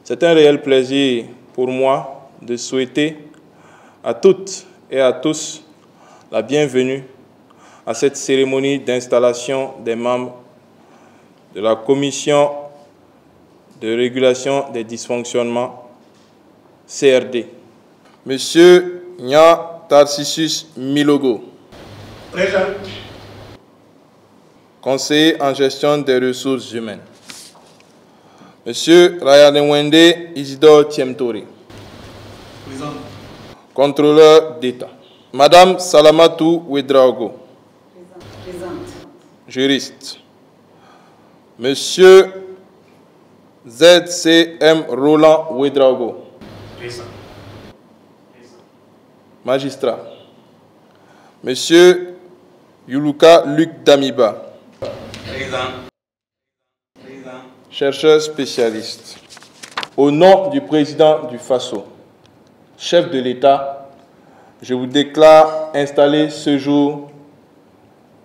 C'est un réel plaisir pour moi de souhaiter à toutes et à tous la bienvenue à cette cérémonie d'installation des membres de la Commission de régulation des dysfonctionnements CRD. Monsieur Nya Tarcissus Milogo. Présent. Conseiller en gestion des ressources humaines. Monsieur Rayanewende Isidore Tiemtori. Présent. Contrôleur d'État. Madame Salamatou Ouedraogo. Présente. Juriste. Monsieur ZCM Roland Ouedraogo. Présent. Magistrat. Monsieur Yuluka Luc Damiba. Présent. Chercheur spécialiste. Au nom du président du FASO, chef de l'État, je vous déclare installé ce jour,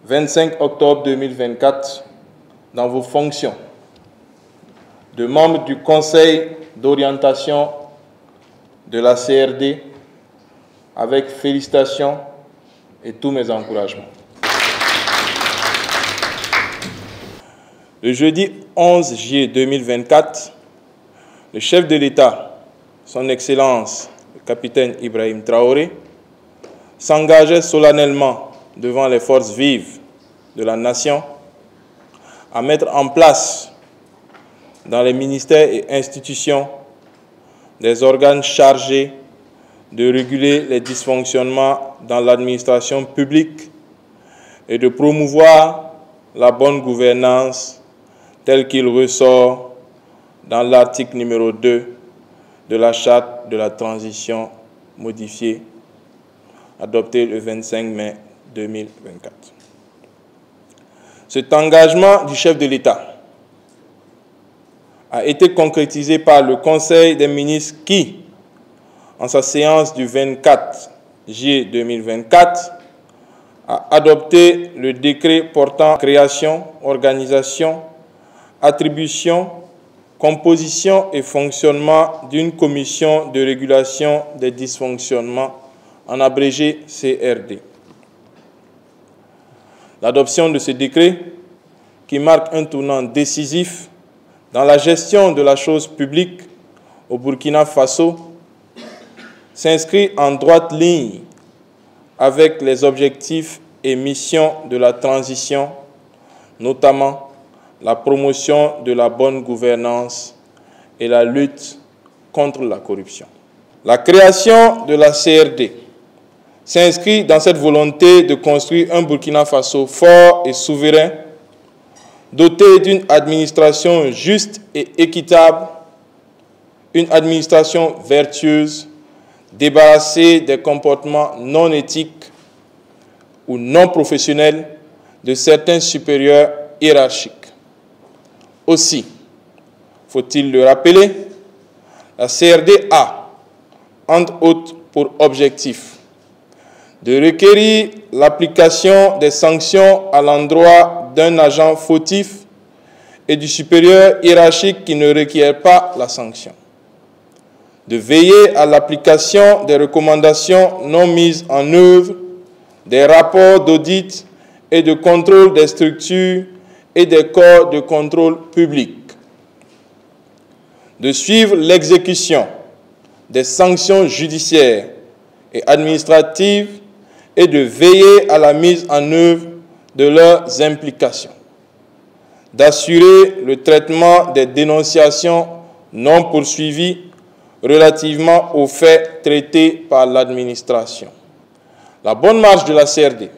25 octobre 2024, dans vos fonctions de membre du Conseil d'orientation de la CRD, avec félicitations et tous mes encouragements. Le jeudi 11 juillet 2024, le chef de l'État, son Excellence le capitaine Ibrahim Traoré, s'engageait solennellement devant les forces vives de la nation à mettre en place dans les ministères et institutions des organes chargés de réguler les dysfonctionnements dans l'administration publique et de promouvoir la bonne gouvernance tel qu'il ressort dans l'article numéro 2 de la Charte de la transition modifiée, adoptée le 25 mai 2024. Cet engagement du chef de l'État a été concrétisé par le Conseil des ministres qui, en sa séance du 24 juillet 2024, a adopté le décret portant création, organisation, attribution, composition et fonctionnement d'une commission de régulation des dysfonctionnements, en abrégé CRD. L'adoption de ce décret, qui marque un tournant décisif dans la gestion de la chose publique au Burkina Faso, s'inscrit en droite ligne avec les objectifs et missions de la transition, notamment la promotion de la bonne gouvernance et la lutte contre la corruption. La création de la CRD s'inscrit dans cette volonté de construire un Burkina Faso fort et souverain, doté d'une administration juste et équitable, une administration vertueuse, débarrassée des comportements non éthiques ou non professionnels de certains supérieurs hiérarchiques. Aussi, faut-il le rappeler, la CRD a, entre autres, pour objectif de requérir l'application des sanctions à l'endroit d'un agent fautif et du supérieur hiérarchique qui ne requiert pas la sanction, de veiller à l'application des recommandations non mises en œuvre, des rapports d'audit et de contrôle des structures et des corps de contrôle public, de suivre l'exécution des sanctions judiciaires et administratives et de veiller à la mise en œuvre de leurs implications, d'assurer le traitement des dénonciations non poursuivies relativement aux faits traités par l'administration. La bonne marche de la CRD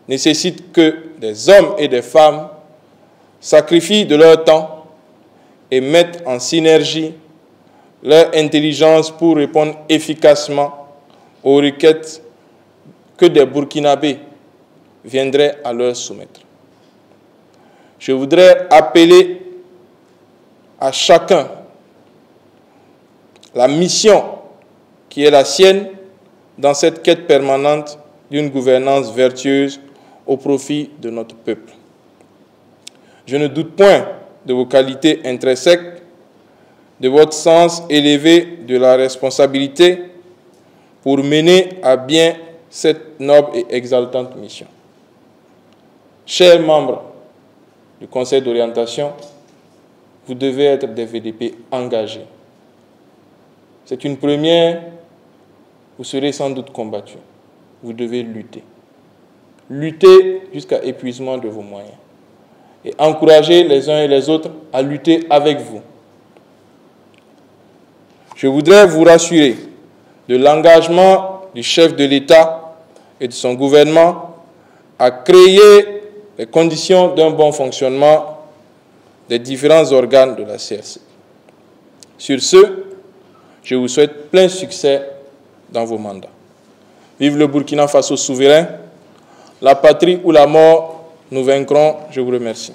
nécessite que des hommes et des femmes sacrifient de leur temps et mettent en synergie leur intelligence pour répondre efficacement aux requêtes que des Burkinabés viendraient à leur soumettre. Je voudrais appeler à chacun la mission qui est la sienne dans cette quête permanente d'une gouvernance vertueuse au profit de notre peuple. Je ne doute point de vos qualités intrinsèques de votre sens élevé de la responsabilité pour mener à bien cette noble et exaltante mission. Chers membres du Conseil d'orientation, vous devez être des VDP engagés. C'est une première, vous serez sans doute combattus. Vous devez lutter. Lutter jusqu'à épuisement de vos moyens. Et encourager les uns et les autres à lutter avec vous. Je voudrais vous rassurer de l'engagement du chef de l'État et de son gouvernement à créer les conditions d'un bon fonctionnement des différents organes de la CRC. Sur ce, je vous souhaite plein succès dans vos mandats. Vive le Burkina Faso souverain, la patrie ou la mort, nous vaincrons. Je vous remercie.